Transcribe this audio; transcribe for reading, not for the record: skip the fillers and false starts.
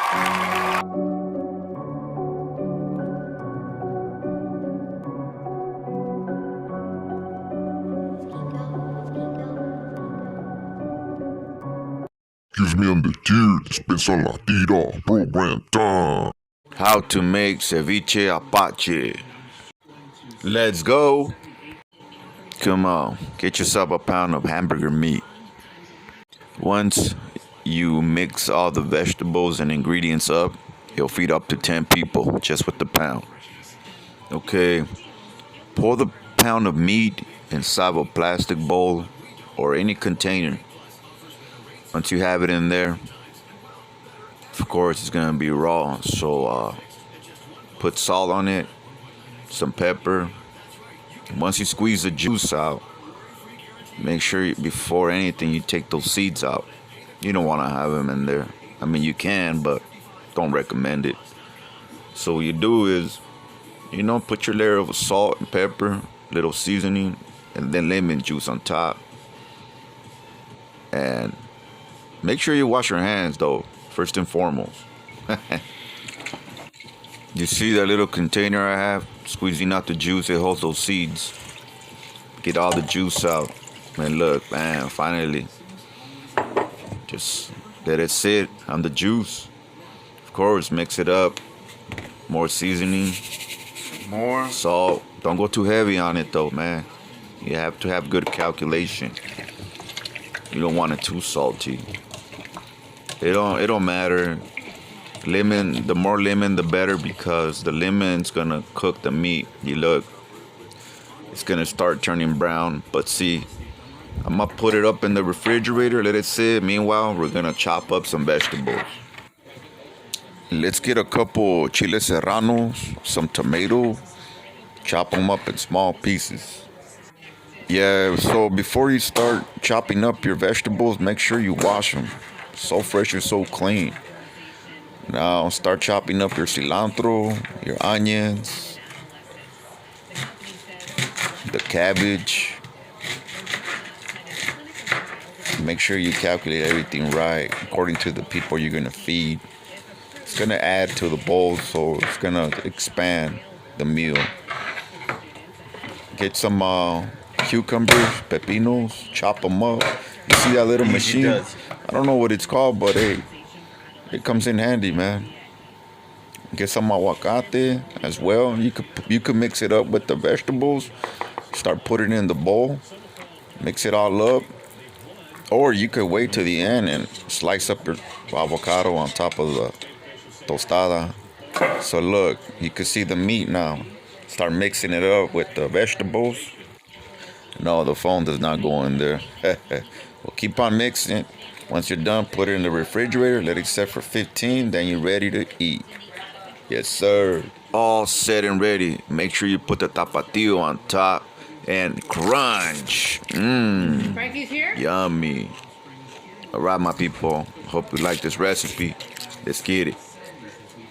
Excuse me on the tier, dispensa la tira, program time. How to make ceviche Apache. Let's go. Come on, get yourself a pound of hamburger meat. Once you mix all the vegetables and ingredients up, you'll feed up to 10 people just with the pound. Okay, pour the pound of meat inside of a plastic bowl or any container. Once you have it in there, of course it's gonna be raw, so put salt on it, some pepper. Once you squeeze the juice out, make sure before anything you take those seeds out. You don't want to have them in there. I mean, you can, but don't recommend it. So what you do is, put your layer of salt and pepper, little seasoning, and then lemon juice on top. And make sure you wash your hands, though, first and foremost. You see that little container I have? Squeezing out the juice, it holds those seeds. Get all the juice out. And look, man, finally. Just let it sit on the juice. Of course, mix it up. More seasoning. More salt. Don't go too heavy on it, though, man. You have to have good calculation. You don't want it too salty. It don't matter. Lemon, the more lemon the better, because the lemon's gonna cook the meat. You look, it's gonna start turning brown. But see, I'm gonna put it up in the refrigerator, let it sit. Meanwhile, we're gonna chop up some vegetables. Let's get a couple chile serranos, some tomato, chop them up in small pieces. Yeah, so before you start chopping up your vegetables, make sure you wash them. So fresh and so clean. Now start chopping up your cilantro, your onions, the cabbage. Make sure you calculate everything right according to the people you're gonna feed. It's gonna add to the bowl, so it's gonna expand the meal. Get some cucumbers, pepinos, chop them up. You see that little machine? I don't know what it's called, but hey, it comes in handy, man. Get some avocado as well. You could mix it up with the vegetables. Start putting it in the bowl. Mix it all up. Or you could wait to the end and slice up your avocado on top of the tostada. So look, you can see the meat now. Start mixing it up with the vegetables. No, the phone does not go in there. Well, keep on mixing. Once you're done, put it in the refrigerator. Let it set for 15. Then you're ready to eat. Yes, sir. All set and ready. Make sure you put the tapatio on top and crunch. Frankie's here? Yummy. All right, my people. Hope you like this recipe. Let's get it.